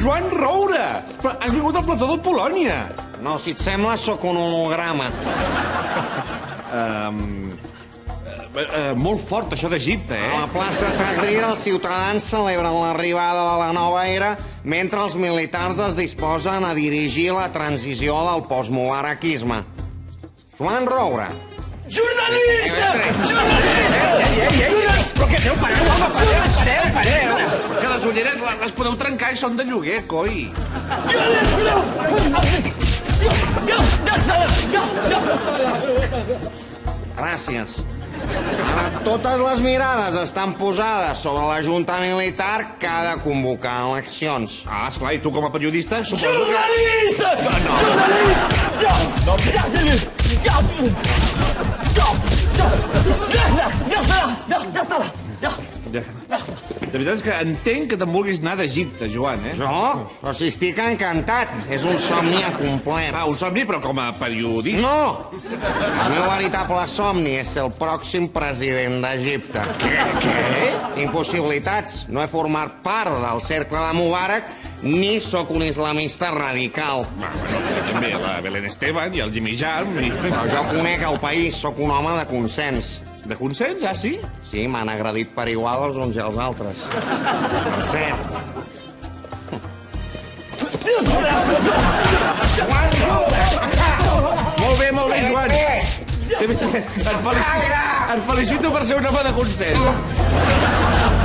Joan Roure! Però has vingut al plató del Polònia! No, si et sembla, sóc un holograma. Molt fort, això d'Egipte, A la plaça Tahrir els ciutadans celebren l'arribada de la nova era mentre els militars es disposen a dirigir la transició del postmubaraquisme. Joan Roure. Jornalista! Jornalista! Però què feu? Pareu, home, pareu! Que les ulleres les podeu trencar i són de lloguer, coi. Gràcies. Ara totes les mirades estan posades sobre la junta militar que ha de convocar eleccions. Ah, esclar, i tu com a periodista suposo que... Jornalista! No. De veritat és que entenc que te'n vulguis anar d'Egipte, Joan, eh? Jo? Però si estic encantat. És un somni a complet. Ah, un somni, però com a periodista. No! El meu veritable somni és ser el pròxim president d'Egipte. Què? Tinc possibilitats. No he format part del cercle de Mubarak ni sóc un islamista radical. També la Belén Esteban i el Jimmy Jam i... Però jo conec el país, sóc un home de consens. De consens, ah, sí? Sí, m'han agredit per igual els uns i els altres. Per cert. Molt bé, Joan. Et felicito per ser un home de consens.